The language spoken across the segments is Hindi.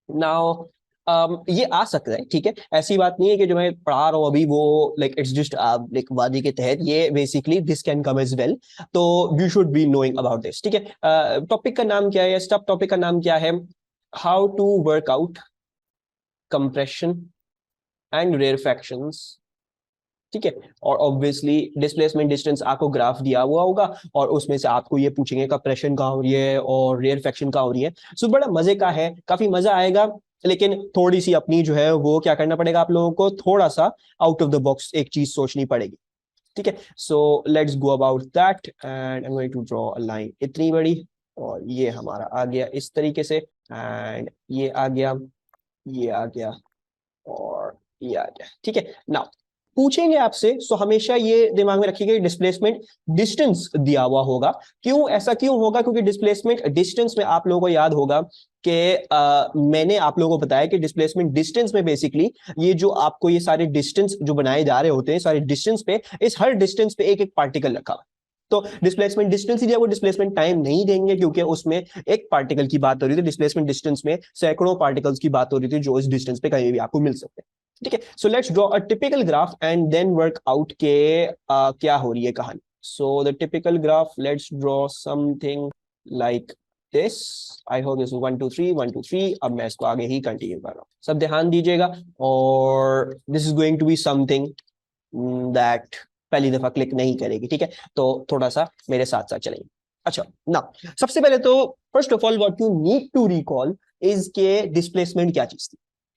नाउ ये आ सकता है, ठीक है, ऐसी बात नहीं है कि जो मैं पढ़ा रहा हूँ अभी वो लाइक इट्स जस्ट लाइक वादी के तहत, ये basically this can come as well, तो you should be knowing about this, ठीक है। टॉपिक का नाम क्या है, सब टॉपिक का नाम क्या है, how to work out compression and rarefactions, ठीक है। और ऑब्वियसली डिस्प्लेसमेंट डिस्टेंस आपको ग्राफ दिया हुआ होगा और उसमें से आपको ये पूछेंगे कंप्रेशन कहाँ हो रही है और रेयरफैक्शन कहाँ हो रही है। सो बड़ा मजे का है, काफी मजा आएगा, लेकिन थोड़ी सी अपनी जो है वो क्या करना पड़ेगा आप लोगों को, थोड़ा सा आउट ऑफ द बॉक्स एक चीज सोचनी पड़ेगी, ठीक है। So let's go about that and I am going to draw a line इतनी बड़ी, और ये हमारा आ गया इस तरीके से, एंड ये आ गया, ये आ गया, और ये आ गया, ठीक है। नाउ पूछेंगे आपसे, सो हमेशा ये दिमाग में रखिएगा डिस्प्लेसमेंट डिस्टेंस दिया हुआ होगा। क्यों ऐसा क्यों होगा, क्योंकि डिस्प्लेसमेंट डिस्टेंस में आप लोगों को याद होगा कि मैंने आप लोगों को बताया कि डिस्प्लेसमेंट डिस्टेंस में बेसिकली ये जो आपको ये सारे डिस्टेंस जो बनाए जा रहे होते हैं, सारे डिस्टेंस पे, इस हर डिस्टेंस पे एक एक पार्टिकल रखा हुआ। तो डिस्प्लेसमेंट डिस्टेंस ही दिया, वो डिस्प्लेसमेंट टाइम नहीं देंगे क्योंकि उसमें एक पार्टिकल की बात हो रही थी, डिस्प्लेसमेंट डिस्टेंस में सैकड़ों पार्टिकल्स की बात हो रही थी जो इस डिस्टेंस पे कहीं भी आपको मिल सकते हैं, ठीक है। So let's draw a typical graph and then work out के क्या हो रही है कहानी। So the typical graph, let's draw something like this, I hope this 1 2 3 1 2 3। अब मैं इसको आगे ही कंटिन्यू कर रहा हूँ, सब ध्यान दीजिएगा, और this is going to be something that पहली दफा क्लिक नहीं करेगी, ठीक है, तो थोड़ा सा मेरे साथ साथ चलेंगे। अच्छा ना, सबसे पहले तो first of all what you need to recall is के डिस्प्लेसमेंट क्या चीज थी।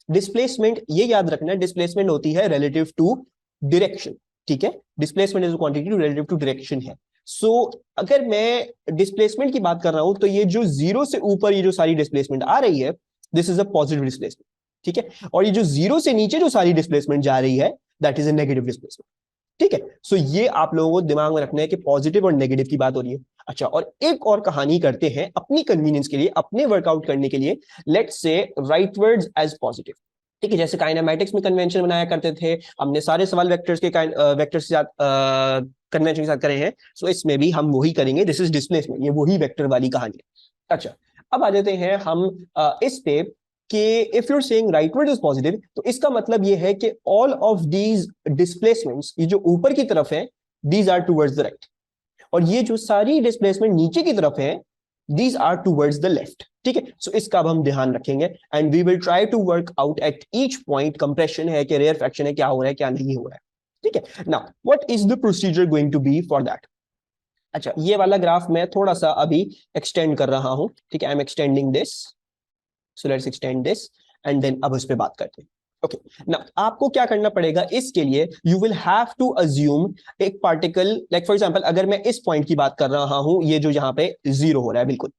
डिस्प्लेसमेंट ये याद रखना, डिस्प्लेसमेंट होती है रिलेटिव टू डायरेक्शन, ठीक है। Displacement is quantity to relative to direction है। सो अगर मैं डिस्प्लेसमेंट की बात कर रहा हूं तो ये जो जीरो से ऊपर ये जो सारी डिस्प्लेसमेंट आ रही है, this is a positive displacement, ठीक है। और ये जो जीरो से नीचे जो सारी डिस्प्लेसमेंट जा रही है, that is a negative displacement, ठीक है। सो ये आप लोगों को दिमाग में रखना है कि पॉजिटिव और नेगेटिव की बात हो रही है। अच्छा, और एक और कहानी करते हैं अपनी कन्वीनियंस के लिए, अपने वर्कआउट करने के लिए, लेट्स से राइटवर्ड्स एज पॉजिटिव, ठीक है। जैसे काइनेमैटिक्स में कन्वेंशन बनाया करते थे, हमने सारे सवाल वेक्टर्स के वेक्टर्स के साथ कन्वेंशन के साथ करे हैं, सो इसमें भी हम वही करेंगे, दिस इज डिस्प्लेसमेंट, ये वही वेक्टर वाली कहानी है। अच्छा, अब आ जाते हैं हम इस पे कि if you're saying rightward is positive, तो इसका मतलब ये है कि ऑल ऑफ दीज डिस्प्लेसमेंट्स, ये जो ऊपर की तरफ है, these are towards the right, और ये जो सारी डिस्प्लेसमेंट नीचे की तरफ है, these are towards the left, ठीक है। सो इसका अब हम ध्यान रखेंगे and we will try to work out at each point, compression है कि रेयरफैक्शन है, क्या हो रहा है क्या नहीं हो रहा है, ठीक है। Now what is the procedure going to be for that. अच्छा, ये वाला ग्राफ मैं थोड़ा सा अभी एक्सटेंड कर रहा हूं, ठीक है, I am extending this, so let's extend this and then अब उस पर बात करते हैं। ओके, ना आपको क्या करना पड़ेगा इसके लिए, you will have to assume एक पार्टिकल, लाइक फॉर एग्जांपल अगर मैं इस पॉइंट की बात कर रहा हूं, ये जो यहाँ पे जीरो हो रहा है बिल्कुल,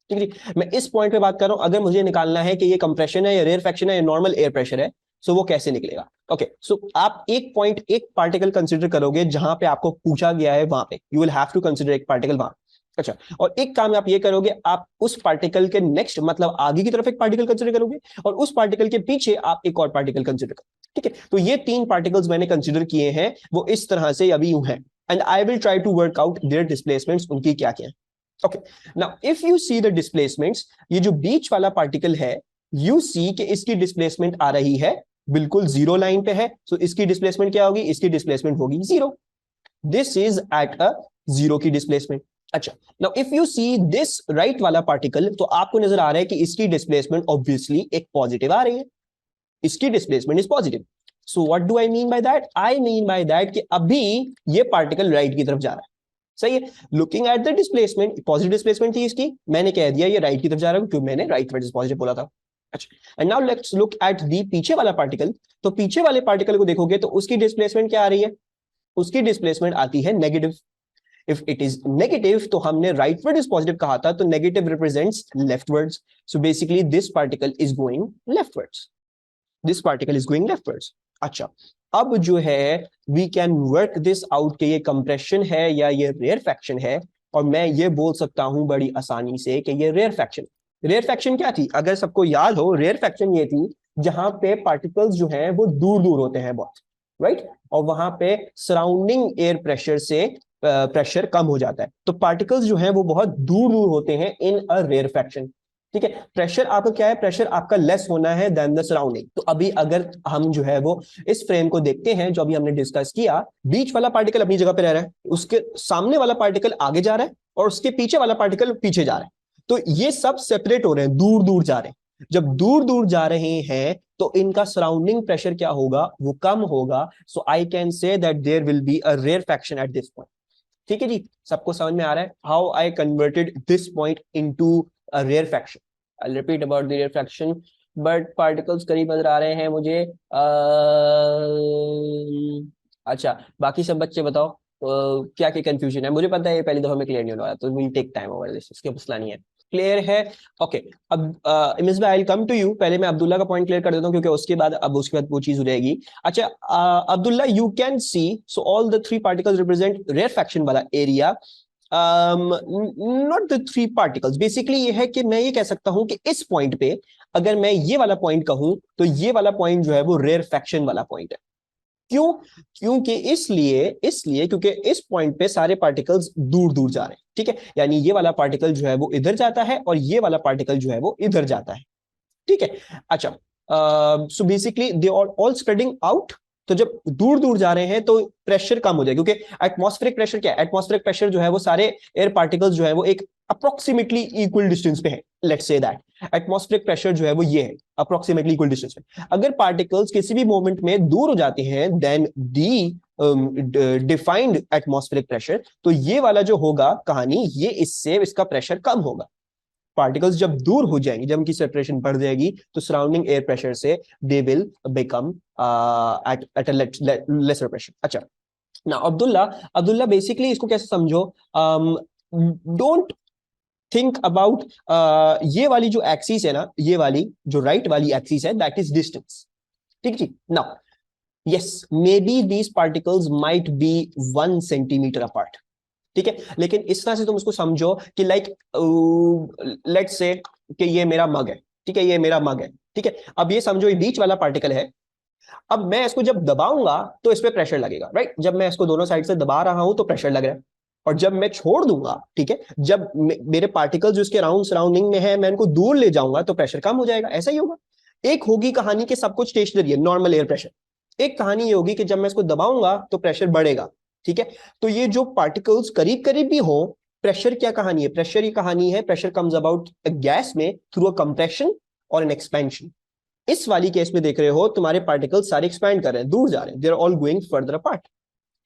ठीक है, मैं इस पॉइंट पे बात कर रहा हूं, अगर मुझे निकालना है कि ये कंप्रेशन है या रेयरफैक्शन है या नॉर्मल एयर प्रेशर है, सो वो कैसे निकलेगा। ओके, सो आप एक पॉइंट, एक पार्टिकल कंसिडर करोगे जहां पे आपको पूछा गया है, वहां पे you will have to consider एक पार्टिकल वहां। अच्छा, और एक काम आप ये करोगे, आप उस पार्टिकल के नेक्स्ट मतलब आगे की तरफ एक पार्टिकल कंसिडर करोगे, और उस पार्टिकल के पीछे आप एक और पार्टिकल कंसिडर करोगे, ठीक है। तो ये तीन पार्टिकल्स मैंने कंसिडर किए हैं, वो इस तरह से अभी यूं है, and I will try to work out their displacements, उनकी क्या क्या है। Okay, now if you see the displacements, ये जो बीच वाला पार्टिकल है, यू सी कि इसकी डिस्प्लेसमेंट आ रही है बिल्कुल जीरो लाइन पे है, सो इसकी डिस्प्लेसमेंट क्या होगी, इसकी डिस्प्लेसमेंट होगी zero, this is at a zero की डिस्प्लेसमेंट। अच्छा, now if you see this right वाला पार्टिकल, तो आपको नजर आ रहा है कि इसकी डिस्प्लेसमेंट ऑब्वियसली एक पॉजिटिव आ रही है, इसकी displacement is positive. So what do I mean by that, I mean by that कि अभी ये पार्टिकल राइट की तरफ जा रहा है, सही है। Looking at the displacement, positive displacement थी इसकी, मैंने कह दिया ये राइट की तरफ जा रहा है क्योंकि मैंने राइट वर्सेस पॉजिटिव बोला था। अच्छा, and now let's look at the पीछे वाला पार्टिकल, तो पीछे वाले पार्टिकल को देखोगे तो उसकी डिस्प्लेसमेंट क्या आ रही है, उसकी डिस्प्लेसमेंट आती है negative. If it is negative, तो हमने राइटवर्ड इज पॉजिटिव कहा था, तो negative represents leftwards, so basically this particle is going leftwards, this particle is going leftwards. अच्छा, अब जो है we can work this out कि ये कंप्रेशन है या ये रेयरफैक्शन है, और मैं ये बोल सकता हूं बड़ी आसानी से कि ये रेयरफैक्शन। रेयरफैक्शन क्या थी, अगर सबको याद हो, रेयरफैक्शन ये थी जहां पे पार्टिकल्स जो हैं वो दूर दूर होते हैं बहुत, राइट, और वहां पे सराउंडिंग एयर प्रेशर से प्रेशर कम हो जाता है, तो पार्टिकल्स जो हैं वो बहुत दूर दूर होते हैं इन अ रेयरफैक्शन, ठीक है। प्रेशर आपका क्या है, प्रेशर आपका लेस होना है देन द सराउंडिंग। तो अभी अगर हम जो है वो इस फ्रेम को देखते हैं जो अभी हमने डिस्कस किया, बीच वाला पार्टिकल अपनी जगह पे रह रहा है, उसके सामने वाला पार्टिकल आगे जा रहा है और उसके पीछे वाला पार्टिकल पीछे जा रहा है। तो ये सब सेपरेट हो रहे हैं, दूर दूर जा रहे हैं। जब दूर दूर जा रहे हैं तो इनका सराउंडिंग प्रेशर क्या होगा, वो कम होगा। So I can say that there will be a rarefaction at this point. ठीक है जी, सबको समझ में आ रहा है how I converted this point into a rarefaction. I repeat about the rarefaction, but particles करीब नजर आ रहे हैं मुझे। अच्छा, बाकी सब बच्चे बताओ क्या क्या कंफ्यूजन है। मुझे पता है ये पहली दफा में क्लियर नहीं होने वाला, तो will take time over this, इसके मसला नहीं है, क्लियर है। ओके, अब मिस भाई I will come to you. पहले मैं अब्दुल्ला का पॉइंट क्लियर कर देता हूँ क्योंकि उसके बाद वो चीज हो जाएगी। अच्छा Abdullah, you can see so all the three particles represent rarefaction वाला area. Not the three particles, basically ये है कि मैं ये कह सकता हूं कि इस पॉइंट पे अगर मैं ये वाला पॉइंट कहूं तो ये वाला पॉइंट जो है वो रेयरफेक्शन वाला पॉइंट है। क्यों? क्योंकि इसलिए इसलिए क्योंकि इस पॉइंट पे सारे पार्टिकल्स दूर दूर जा रहे हैं। ठीक है, यानी ये वाला पार्टिकल जो है वो इधर जाता है और ये वाला पार्टिकल जो है वो इधर जाता है। ठीक है। अच्छा, so basically they are all spreading out. तो जब दूर दूर जा रहे हैं तो प्रेशर कम हो जाए, क्योंकि एटमॉस्फेरिक प्रेशर क्या है, एटमॉस्फेरिक प्रेशर जो है वो सारे एयर पार्टिकल्स जो है वो एक अप्रोक्सीमेटली इक्वल डिस्टेंस पे है। Let's say that atmospheric pressure जो है वो ये है, अप्रोक्सीमेटली इक्वल डिस्टेंस पे। अगर पार्टिकल्स किसी भी मोमेंट में दूर हो जाते हैं देन दी डिफाइंड एटमॉस्फेरिक प्रेशर, तो ये वाला जो होगा कहानी, ये इससे इसका प्रेशर कम होगा। पार्टिकल्स जब दूर हो जाएंगे, जब उनकी सेपरेशन बढ़ जाएगी, तो सराउंडिंग एयर प्रेशर से they will become at lesser pressure. अच्छा, ना अब्दुल्ला, अब्दुल्ला बेसिकली इसको कैसे समझो, डोंट थिंक अबाउट ये वाली जो एक्सिस है ना, ये वाली जो राइट वाली एक्सिस है, दैट इज डिस्टेंस। ठीक जी, now yes may be these particles might be 1 centimetre apart. ठीक है, लेकिन इस तरह से तुम उसको समझो कि लाइक लेट्स से कि ये मेरा मग है। ठीक है, ये मेरा मग है। ठीक है, अब ये समझो ये बीच वाला पार्टिकल है। अब मैं इसको जब दबाऊंगा तो इस पे प्रेशर लगेगा, राइट। जब मैं इसको दोनों साइड से दबा रहा हूं तो प्रेशर लग रहा है। और जब मैं छोड़ दूंगा, ठीक है, जब मेरे पार्टिकल जो इसके राउंड सराउंडिंग में है, मैं इनको दूर ले जाऊंगा तो प्रेशर कम हो जाएगा। ऐसा ही होगा। एक होगी कहानी कि सब कुछ स्टेशनरी है, नॉर्मल एयर प्रेशर। एक कहानी ये होगी कि जब मैं इसको दबाऊंगा तो प्रेशर बढ़ेगा। ठीक है, तो ये जो पार्टिकल्स करीब करीब भी हो, प्रेशर क्या कहानी है, प्रेशर ये कहानी है, प्रेशर कम्स अबाउट गैस में थ्रू अ कंप्रेशन और एन एक्सपेंशन। इस वाली केस में देख रहे हो तुम्हारे पार्टिकल्स सारे एक्सपैंड कर रहे हैं, दूर जा रहे हैं, they are all going farther apart.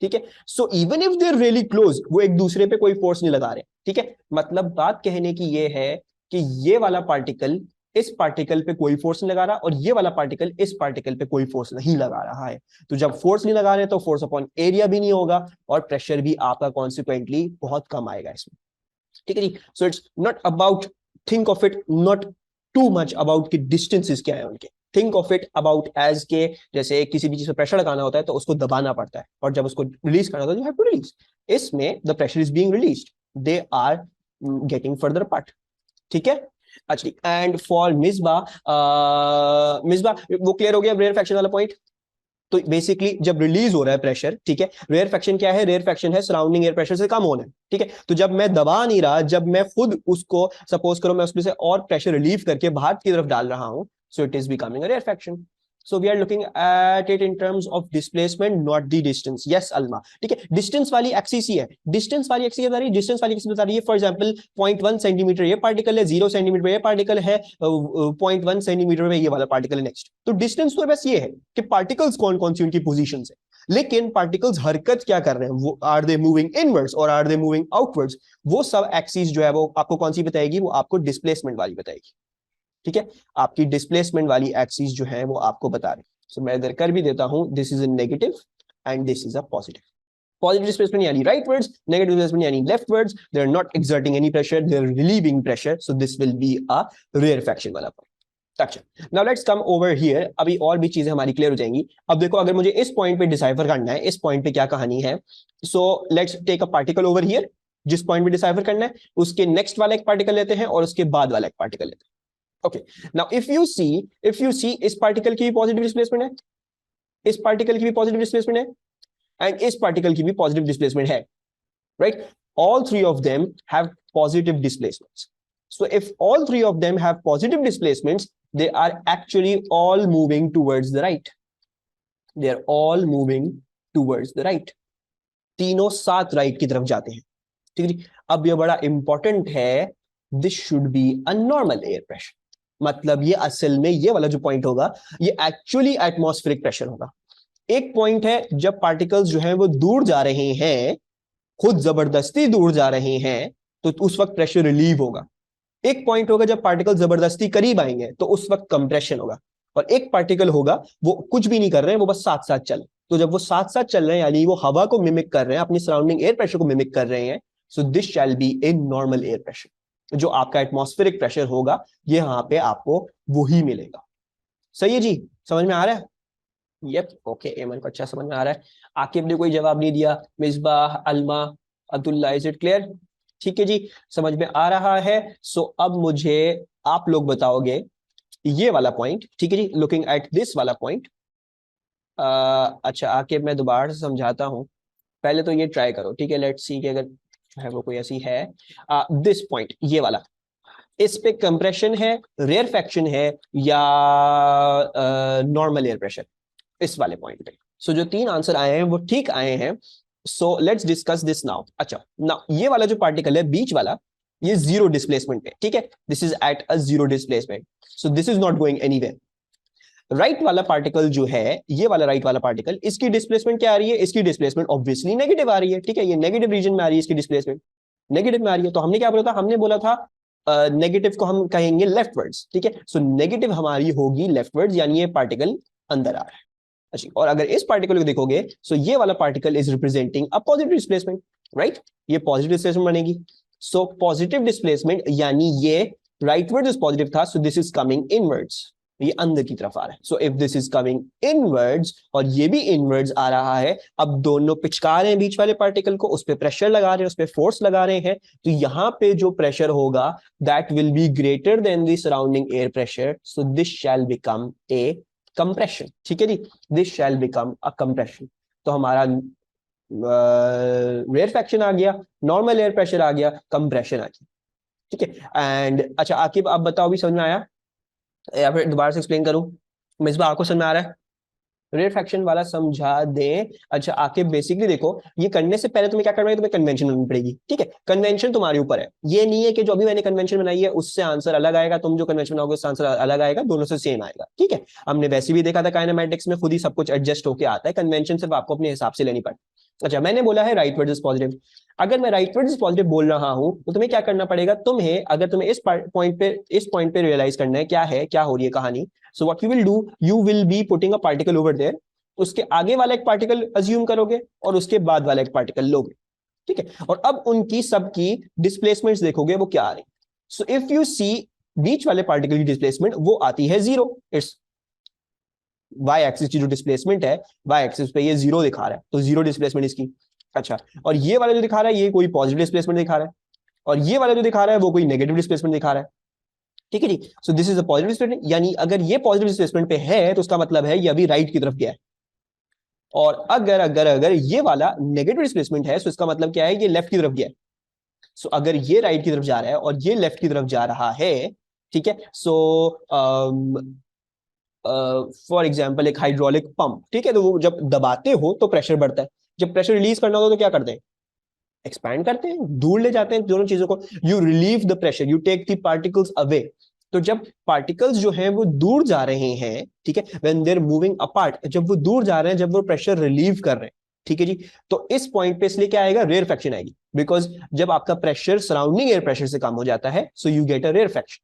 ठीक है, so even if they are really close, वो एक दूसरे पे कोई फोर्स नहीं लगा रहे। ठीक है, मतलब बात कहने की ये है कि ये वाला पार्टिकल इस पार्टिकल पे कोई फोर्स नहीं लगा रहा और ये वाला पार्टिकल इस पार्टिकल पे कोई फोर्स नहीं लगा रहा है। तो जब फोर्स नहीं लगा रहे तो फोर्स अपॉन एरिया भी नहीं होगा और प्रेशर भी आपका कॉन्सिक्वेंटली बहुत कम आएगा इसमें। ठीक है जी, so it's not about, think of it not too much about कि डिस्टेंसेस क्या है उनके। Think of it about as के जैसे किसी भी चीज पर प्रेशर लगाना होता है तो उसको दबाना पड़ता है, और जब उसको रिलीज करना होता है, यू हैव टू रिलीज। इसमें the pressure is being released, they are getting farther apart. ठीक है, अच्छा, एंड फॉर मिसबा, मिसबा वो क्लियर हो गया रेयरफेक्शन वाला पॉइंट। तो बेसिकली जब रिलीज हो रहा है प्रेशर, ठीक है, रेयरफेक्शन क्या है, रेयरफेक्शन है सराउंडिंग एयर प्रेशर से कम होना है। ठीक है, तो जब मैं दबा नहीं रहा, जब मैं खुद उसको सपोज करो मैं उसमें से और प्रेशर रिलीव करके बाहर की तरफ डाल रहा हूं, so it is becoming a rarefaction. So we are looking at it in terms of displacement, not the distance. Yes, Alma. ठीक है, डिस्टेंस वाली एक्सिस ही है, डिस्टेंस वाली एक्सिस बता रही है, डिस्टेंस वाली एक्सिस बता रही है। फॉर एग्जांपल 0.1 सेंटीमीटर ये पार्टिकल है, 0 सेंटीमीटर ये पार्टिकल है, 0.1 सेंटीमीटर में ये वाला पार्टिकल है। नेक्स्ट, तो डिस्टेंस तो बस ये है कि पार्टिकल्स कौन कौन सी उनकी पोजीशन है, लेकिन पार्टिकल्स हरकत क्या कर रहे हैं, वो आर दे मूविंग इनवर्ड्स और आर दे मूविंग आउटवर्ड्स, वो सब एक्सिस जो है वो आपको कौन सी बताएगी, वो आपको डिस्प्लेसमेंट वाली बताएगी। ठीक है, आपकी डिस्प्लेसमेंट वाली एक्सिस जो है वो आपको बता रहे हैं। सो मैं इधर कर भी देता हूं, this is a negative and this is a positive. Positive displacement यानी राइटवर्ड्स, नेगेटिव डिस्प्लेसमेंट यानी leftwards. They are not exerting any pressure, they are relieving pressure, so this will be a rarefaction वाला पॉइंट। अच्छा, now let's come over here, अभी और भी चीजें हमारी क्लियर हो जाएंगी। अब देखो, अगर मुझे इस पॉइंट पे डिसाइफर करना है, इस पॉइंट पे क्या कहानी है, so let's take a particle over here. जिस पॉइंट पे डिसाइफर करना है उसके नेक्स्ट वाला एक पार्टिकल लेते हैं और उसके बाद वाला एक पार्टिकल लेते हैं। ओके, नाउ इफ यू सी इस पार्टिकल की भी पॉजिटिव डिस्प्लेसमेंट है, इस पार्टिकल की भी पॉजिटिव डिस्प्लेसमेंट है एंड इस पार्टिकल की भी पॉजिटिव डिस्प्लेसमेंट है, right. All three of them have positive displacements. So if all three of them have positive displacements, they are actually all moving towards the right. They are all moving towards the right. तीनों साथ राइट की तरफ जाते हैं, ठीक है जी। अब ये बड़ा इंपॉर्टेंट है, this should be a normal air pressure. मतलब ये असल में ये वाला जो पॉइंट होगा ये एक्चुअली एटमॉस्फेरिक प्रेशर होगा। एक पॉइंट है जब पार्टिकल्स जो हैं वो दूर जा रहे हैं, खुद जबरदस्ती दूर जा रहे हैं, तो उस वक्त प्रेशर रिलीव होगा। एक पॉइंट होगा जब पार्टिकल जबरदस्ती करीब आएंगे तो उस वक्त कंप्रेशन होगा। और एक पार्टिकल होगा वो कुछ भी नहीं कर रहे हैं, वो बस साथ साथ चल, तो जब वो साथ साथ चल रहे हैं यानी वो हवा को मिमिक कर रहे हैं, अपनी सराउंडिंग एयर प्रेशर को मिमिक कर रहे हैं, सो this shall be a normal air pressure. जो आपका एटमॉस्फेरिक प्रेशर होगा ये यहाँ पे आपको वही मिलेगा। सही है जी, समझ में आ रहा है? यप, ओके, एमन को अच्छा समझ में आ रहा है। आकिब ने कोई जवाब नहीं दिया, Misbah, Alma, Abdullah, is it clear? ठीक है जी, समझ में आ रहा है। सो अब मुझे आप लोग बताओगे ये वाला पॉइंट, ठीक है जी, लुकिंग एट दिस वाला पॉइंट। अच्छा आकिब मैं दोबारा से समझाता हूँ, पहले तो ये ट्राई करो, ठीक है, लेट्स सी कि अगर जो है वो कोई ऐसी है। दिस पॉइंट ये वाला, इस पे कंप्रेशन है, रेयरफेक्शन है, या नॉर्मल एयर प्रेशर, इस वाले पॉइंट पे। सो जो तीन आंसर आए हैं वो ठीक आए हैं। So let's discuss this now. अच्छा नाउ ये वाला जो पार्टिकल है बीच वाला, ये जीरो डिस्प्लेसमेंट पे, ठीक है, this is at a zero displacement, so this is not going anywhere. Right वाला पार्टिकल जो है, ये वाला राइट वाला पार्टिकल, इसकी डिस्प्लेसमेंट क्या आ रही है? इसकी डिस्प्लेसमेंट ऑब्वियसली नेगेटिव आ रही है, ठीक है, ये नेगेटिव रीजन में आ रही है, इसकी डिस्प्लेसमेंट नेगेटिव में आ रही है। तो हमने क्या बोला था? हमने बोला था नेगेटिव को हम कहेंगे लेफ्टवर्ड्स, ठीक है। सो नेगेटिव हमारी होगी लेफ्टवर्ड्स, यानी ये पार्टिकल अंदर आ रहा है। अच्छा, और अगर इस पार्टिकल को देखोगे, सो ये वाला particle is representing a positive displacement, right, ये पॉजिटिव डिस्प्लेसमेंट बनेगी। सो पॉजिटिव डिस्प्लेसमेंट यानी ये राइटवर्ड्स पॉजिटिव था, सो दिस इज कमिंग इनवर्ड्स, ये अंदर की तरफ आ रहा है। So if this is coming inwards और ये भी इनवर्ड्स आ रहा है, अब दोनों पिचका रहे हैं बीच वाले पार्टिकल को, उस पर प्रेशर लगा रहे हैं, उस पर फोर्स लगा रहे हैं, तो यहाँ पे जो प्रेशर होगा that will be greater than the surrounding air pressure, so this shall become a compression, ठीक है जी, this shall become a compression. तो हमारा रेयरफेक्शन आ गया, नॉर्मल एयर प्रेशर आ गया, कंप्रेशन आ गया, ठीक है। एंड अच्छा आकिब आप बताओ, भी समझ में आया या फिर दोबारा से एक्सप्लेन करूं? मिसबा आपको समझ में आ रहा है? रेयरफेक्शन वाला समझा दें। अच्छा आके बेसिकली देखो, ये करने से पहले तुम्हें क्या करना है, तुम्हें कन्वेंशन बनानी पड़ेगी, ठीक है। कन्वेंशन तुम्हारे ऊपर है, ये नहीं है कि जो अभी मैंने कन्वेंशन बनाई है उससे आंसर अलग आएगा, तुम जो कन्वेंशन बनाओगे उससे आंसर अलग आएगा, दोनों से सेम आएगा, ठीक है। हमने वैसे भी देखा था काइनेमैटिक्स में खुद ही सब कुछ एडजस्ट होकर आता है, कन्वेंशन सिर्फ आपको अपने हिसाब से लेनी पड़ती। अच्छा मैंने बोला है राइट वर्ड इज पॉजिटिव, अगर मैं राइट वर्ड इज पॉजिटिव बोल रहा हूं तो तुम्हें क्या करना पड़ेगा? तुम्हें अगर तुम्हें इस पॉइंट पे रियलाइज करना है क्या है, क्या हो रही है कहानी, so what you will do, you will be putting a particle over there, उसके आगे वाला एक पार्टिकल अज्यूम करोगे और उसके बाद वाला एक पार्टिकल लोगे, ठीक है। और अब उनकी सबकी डिस्प्लेसमेंट्स देखोगे वो क्या आ रही। सो इफ यू सी बीच वाले पार्टिकल की डिस्प्लेसमेंट वो आती है जीरो, इट्स वाई एक्सिस की जो डिस्प्लेसमेंट है, वाई एक्सिस पे ये जीरो दिखा रहा है, तो जीरो डिस्प्लेसमेंट इसकी। अच्छा, और ये वाला जो दिखा रहा है ये कोई पॉजिटिव डिस्प्लेसमेंट दिखा रहा है, और ये वाला जो दिखा रहा है वो कोई नेगेटिव डिस्प्लेसमेंट दिखा रहा है, ठीक है जी। So this is a positive displacement, यानी अगर ये पॉजिटिव डिस्प्लेसमेंट पे है तो उसका मतलब है ये अभी राइट की तरफ गया है। और अगर अगर अगर ये वाला नेगेटिव डिस्प्लेसमेंट है तो इसका मतलब क्या है, ये लेफ्ट की तरफ गया है। सो अगर ये राइट की तरफ जा रहा है और ये लेफ्ट की तरफ जा रहा है, ठीक है। सो फॉर एग्जाम्पल एक हाइड्रोलिक पंप, ठीक है, तो वो जब दबाते हो तो प्रेशर बढ़ता है, जब प्रेशर रिलीज करना होता है तो क्या करते हैं? एक्सपैंड करते हैं, दूर ले जाते हैं दोनों चीजों को। You relieve the pressure, you take the particles away. तो जब पार्टिकल्स जो हैं वो दूर जा रहे हैं, ठीक है, when they are moving apart, जब वो दूर जा रहे हैं, जब वो प्रेशर रिलीव कर रहे हैं, ठीक है जी, तो इस पॉइंट पे इसलिए क्या आएगा? रेयरफेक्शन आएगी, बिकॉज जब आपका प्रेशर सराउंडिंग एयर प्रेशर से कम हो जाता है so you get a rarefaction.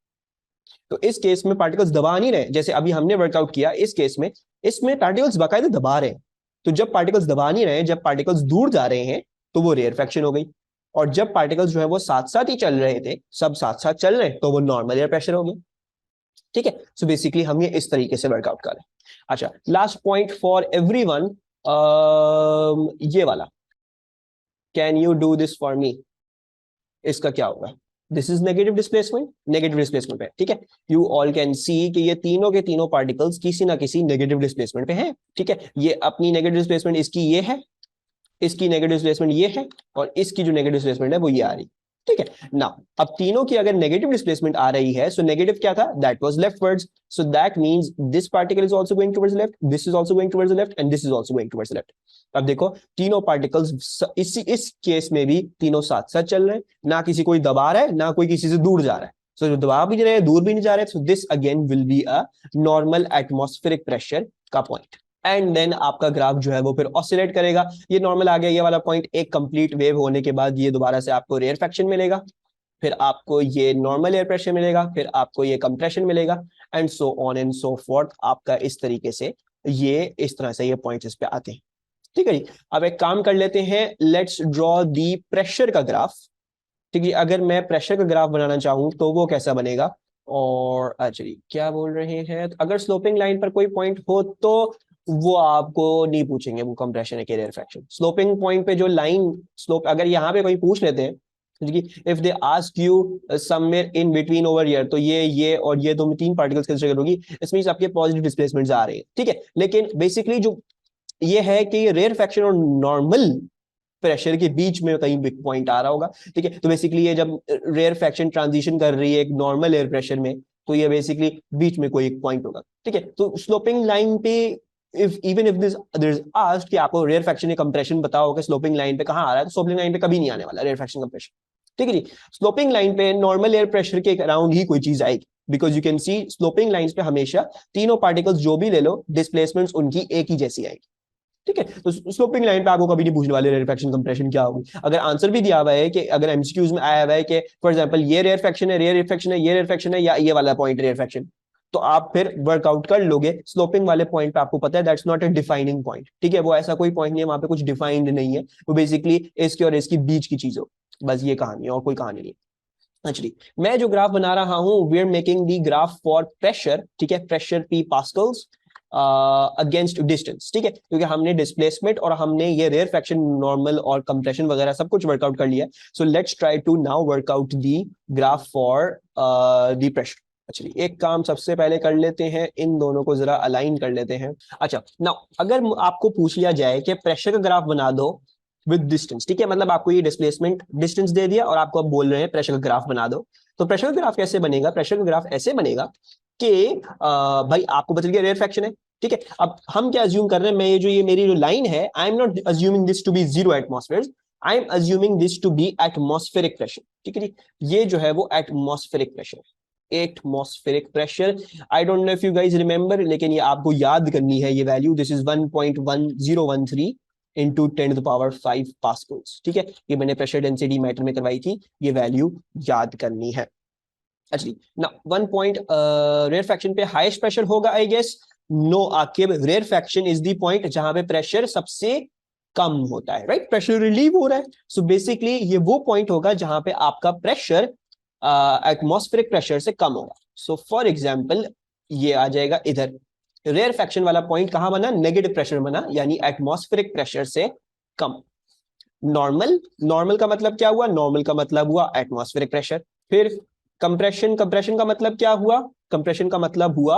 तो इस केस में पार्टिकल्स दबा नहीं रहे, जैसे अभी हमने वर्कआउट किया, इस केस में इसमें पार्टिकल्स बाकायदा दबा रहे हैं। तो जब पार्टिकल्स दबा नहीं रहे, जब पार्टिकल्स दूर जा रहे हैं तो वो रेयरफेक्शन हो गई, और जब पार्टिकल्स जो है वो साथ साथ ही चल रहे थे, सब साथ साथ चल रहे हैं, तो वो नॉर्मल एयर प्रेशर हो गया, ठीक है। सो बेसिकली हम ये इस तरीके से वर्कआउट कर रहे हैं। अच्छा लास्ट पॉइंट फॉर एवरीवन, ये वाला, can you do this for me, इसका क्या होगा? This is negative displacement, negative displacement पे, ठीक है। यू ऑल कैन सी कि ये तीनों के तीनों पार्टिकल्स किसी ना किसी नेगेटिव डिस्प्लेसमेंट पे हैं, ठीक है। ये अपनी नेगेटिव डिस्प्लेसमेंट इसकी ये है, इसकी नेगेटिव डिस्प्लेसमेंट ये है, और इसकी जो नेगेटिव डिस्प्लेसमेंट है वो ये आ रही, ठीक है ना। अब तीनों की अगर नेगेटिव डिस्प्लेसमेंट आ रही है, सो नेगेटिव क्या था, that was leftwards, so that means this particle is also going towards left, this is also going towards left and this is also going towards left. अब देखो तीनों पार्टिकल्स इस केस में भी तीनों साथ साथ चल रहे हैं, ना किसी कोई दबा रहा है ना कोई किसी से दूर जा रहा है, सो जो दबा भी नहीं रहे दूर भी नहीं जा रहे, so this again will be a normal atmospheric pressure का पॉइंट। एंड देन आपका ग्राफ जो है वो फिर ऑसिलेट करेगा, ये नॉर्मल आ गया ये वाला पॉइंट, एक कंप्लीट वेव होने के बाद ये दोबारा से आपको रेयरफेक्शन मिलेगा, फिर आपको ये नॉर्मल एयर प्रेशर मिलेगा, फिर आपको ये कंप्रेशन मिलेगा, and so on and so fourth, आपका इस तरीके से ये इस तरह से ये पॉइंट्स इस पे आते हैं। ठीक है जी, अब एक काम कर लेते हैं, लेट्स ड्रॉ दी प्रेशर का ग्राफ। ठीक है, अगर मैं प्रेशर का ग्राफ बनाना चाहूं तो वो कैसा बनेगा, और एक्चुअली क्या बोल रहे हैं, तो अगर स्लोपिंग लाइन पर कोई पॉइंट हो तो वो आपको नहीं पूछेंगे वो कंप्रेशन है कि रेयरफेक्शन। स्लोपिंग पॉइंट पे जो लाइन स्लोप, अगर यहाँ पे कोई पूछ लेते हैं, if they ask you somewhere in between over here, तो ये और ये दो तीन पार्टिकल्स कंसीडर होगी, इसमें आपके पॉजिटिव डिस्प्लेसमेंट्स आ रहे हैं। ठीक है, लेकिन बेसिकली जो ये है कि रेयरफेक्शन और नॉर्मल प्रेशर के बीच में कहीं बिग पॉइंट आ रहा होगा। ठीक है, तो बेसिकली ये जब रेयरफेक्शन ट्रांजिशन कर रही है एक नॉर्मल एयर प्रेशर में, तो ये बेसिकली बीच में कोई एक पॉइंट होगा। ठीक है, तो स्लोपिंग लाइन पे if even if this there is asked कि आपको रेयरफेक्शन या कंप्रेशन बताओ कि स्लोपिंग लाइन पे कहां आ रहा है, तो स्लोपिंग लाइन पे कभी नहीं आने वाला रेयरफेक्शन कंप्रेशन। ठीक है जी, स्लोपिंग लाइन पे नॉर्मल एयर प्रेशर के अराउंड ही कोई चीज आएगी, because you can C sloping lines पे हमेशा तीनों पार्टिकल्स जो भी ले लो डिस्प्लेसमेंट्स उनकी एक ही जैसी आएगी। ठीक है, तो स्लोपिंग लाइन पे आपको कभी नहीं पूछने वाले रेयरफेक्शन कंप्रेशन क्या होगी। अगर आंसर भी दिया हुआ है कि अगर एमसीक्यूज में आया हुआ है कि फॉर एग्जांपल ये रेयरफेक्शन है, रेयरफेक्शन है, ये रेयरफेक्शन है, या ये वाला पॉइंट रेयरफेक्शन, तो आप फिर वर्कआउट कर लोगे स्लोपिंग वाले पॉइंट पे, आपको पता है that's not a defining point. ठीक है, वो ऐसा कोई पॉइंट नहीं है, वहां पे कुछ डिफाइंड नहीं है, वो बेसिकली इसके और इसकी बीच की चीज हो, बस ये कहानी है और कोई कहानी नहीं। एक्चुअली मैं जो ग्राफ बना रहा हूं, we are making the graph for pressure. ठीक है, pressure P pascals against distance. ठीक है, क्योंकि हमने डिस्प्लेसमेंट और हमने ये रेयरफेक्शन नॉर्मल और कंप्रेशन वगैरह सब कुछ वर्कआउट कर लिया, so let's try to now work out the graph for the pressure. Actually एक काम सबसे पहले कर लेते हैं, इन दोनों को जरा अलाइन कर लेते हैं। अच्छा नाउ अगर आपको पूछ लिया जाए कि प्रेशर का ग्राफ बना दो विद डिस्टेंस, ठीक है, मतलब आपको ये डिस्प्लेसमेंट डिस्टेंस दे दिया और आपको अब बोल रहे हैं प्रेशर का ग्राफ बना दो, तो प्रेशर का ग्राफ कैसे बनेगा, प्रेशर का ग्राफ ऐसे बनेगा कि भाई आपको बता दिया रेयरफेक्शन है। ठीक है, अब हम क्या अज्यूम कर रहे हैं, मैं ये मेरी जो लाइन है, I am not assuming this to be zero atmosphere, I am assuming this to be atmospheric pressure. ठीक है जी, ये जो है वो atmospheric pressure, atmospheric pressure. I don't know if you guys remember, लेकिन ये आपको याद करनी है ये value, this is 1.1013 into 10⁵ pascals. ठीक है, ये मैंने प्रेशर डेंसिटी मैटर में करवाई थी, ये वैल्यू याद करनी है। एक्चुअली ना 1 पॉइंट रेयरफेक्शन पे हाईएस्ट प्रेशर होगा I guess, no Aqib, rarefaction is the point जहां पे प्रेशर सबसे कम होता है, राइट, प्रेशर रिलीव हो रहा है, सो बेसिकली ये वो पॉइंट होगा जहां पे आपका प्रेशर एटमॉस्फेरिक प्रेशर से कम होगा। सो फॉर एग्जांपल ये आ जाएगा इधर, रेयरफेक्शन वाला पॉइंट कहां बना, नेगेटिव प्रेशर बना, यानी एटमॉस्फेरिक प्रेशर से कम। नॉर्मल, नॉर्मल का मतलब क्या हुआ, नॉर्मल का मतलब हुआ एटमॉस्फेरिक प्रेशर। फिर कंप्रेशन, कंप्रेशन का मतलब क्या हुआ, कंप्रेशन का मतलब हुआ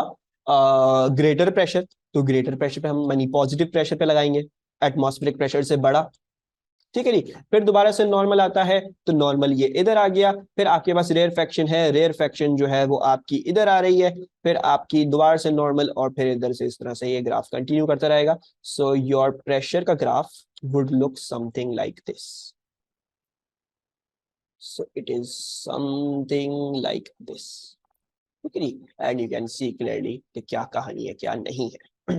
ग्रेटर प्रेशर, तो ग्रेटर प्रेशर पे हम मानी पॉजिटिव प्रेशर पे लगाएंगे, एटमॉस्फेरिक प्रेशर से बड़ा। ठीक है जी, फिर दोबारा से नॉर्मल आता है, तो नॉर्मल ये इधर आ गया, फिर आपके पास रेयरफेक्शन है, रेयरफेक्शन जो है वो आपकी इधर आ रही है, फिर आपकी दोबारा से नॉर्मल, और फिर इधर से इस तरह से ये ग्राफ कंटिन्यू करता रहेगा। सो योर प्रेशर का graph would look something like this. So it is something like this. Okay, and you can see clearly कि क्या कहानी है क्या नहीं है।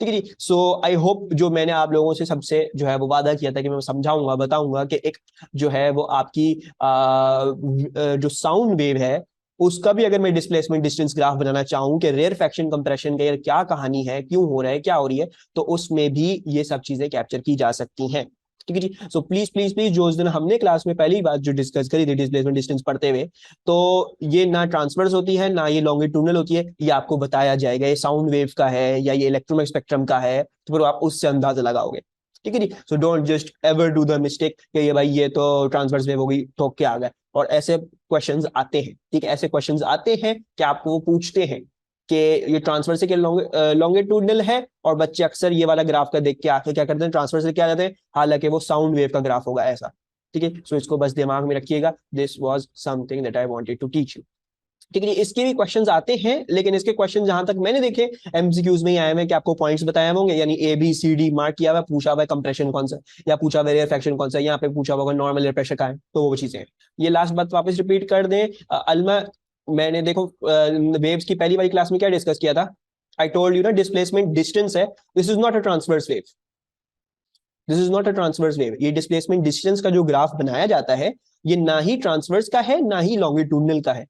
ठीक है जी, सो आई होप जो मैंने आप लोगों से सबसे जो है वो वादा किया था कि मैं समझाऊंगा बताऊंगा कि एक जो है वो आपकी जो साउंड वेव है उसका भी अगर मैं डिस्प्लेसमेंट डिस्टेंस ग्राफ बनाना चाहूं कि रेयरफेक्शन कंप्रेशन का क्या कहानी है, क्यों हो रहा है, क्या हो रही है, तो उसमें भी ये सब चीजें कैप्चर की जा सकती हैं। ठीक है जी, सो प्लीज प्लीज प्लीज, जो उस दिन हमने क्लास में पहली बात जो डिस्कस करी थी डिस्प्लेसमेंट डिस्टेंस पढ़ते हुए, तो ये ना ट्रांसवर्स होती है ना ये लॉन्गिट्यूडनल होती है, ये आपको बताया जाएगा ये साउंड वेव का है या ये इलेक्ट्रोमैग्नेटिक स्पेक्ट्रम का है, तो फिर आप उससे अंदाजा लगाओगे। ठीक है जी, so don't just ever do the mistake कि ये भाई ये तो ट्रांसवर्स वेव होगी ठोक के आ गए, और ऐसे क्वेश्चंस आते हैं। ठीक है, ऐसे क्वेश्चंस आते हैं कि आपको वो पूछते हैं कि ये ट्रांसफर से लॉन्गिट्यूडनल है, और बच्चे अक्सर ये वाला ग्राफ का देख के आके क्या करते हैं, ट्रांसफर से क्या जाते हैं, हालांकि वो साउंड वेव का ग्राफ होगा ऐसा। ठीक है, सो इसको बस दिमाग में रखिएगा, this was something that I wanted to teach you. ठीक है, इसके भी क्वेश्चंस आते हैं, लेकिन इसके क्वेश्चन जहां तक मैंने देखे एमसीक्यूज में ही आए हैं कि आपको पॉइंट्स बताए होंगे, यानी A B C D mark किया हुआ, पूछा हुआ है कंप्रेशन कौन सा, या पूछा हुआ है फ्रैक्शन कौन सा, यहाँ पे पूछा होगा नॉर्मल एयर प्रेशर का है, तो वो चीजें हैं। ये लास्ट बात वापस रिपीट कर दें, अलमा, मैंने देखो वेव्स की पहली वाली क्लास में क्या डिस्कस किया था, आई टोल्ड यू ना डिस्प्लेसमेंट डिस्टेंस है, this is not a transverse wave, this is not a transverse wave. ये डिस्प्लेसमेंट डिस्टेंस का जो ग्राफ बनाया जाता है, ये ना ही ट्रांसवर्स का है ना ही लॉन्गिट्यूडनल का है।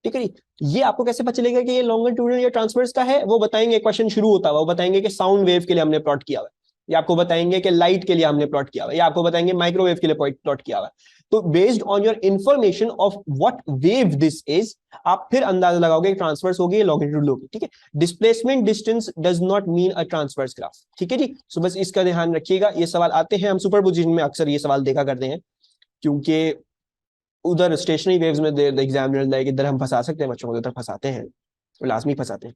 ठीक है, ये आपको कैसे पता चलेगा कि ये लॉन्गिट्यूडनल या ट्रांसवर्स का है, वो बताएंगे, क्वेश्चन शुरू होता हुआ वो बताएंगे कि साउंड वेव के लिए हमने प्लॉट किया हुआ है, या आपको बताएंगे कि लाइट के लिए हमने प्लॉट किया हुआ है, या आपको बताएंगे माइक्रोवेव के लिए प्लॉट किया हुआ है। तो based on your information of what wave this is, आप फिर अंदाजा लगाओगे ट्रांसवर्स होगी या लॉन्गिट्यूडनल होगी। ठीक है, displacement distance does not mean a transverse graph. ठीक है जी, सो बस इसका ध्यान रखिएगा। ये सवाल आते हैं, हम सुपरपोजिशन में अक्सर ये सवाल देखा करते हैं, क्योंकि उधर स्टेशनरी वेव्स में एग्जामिनर इधर हम फंसा सकते हैं बच्चों को, उधर फंसाते हैं, लाजमी फंसाते हैं।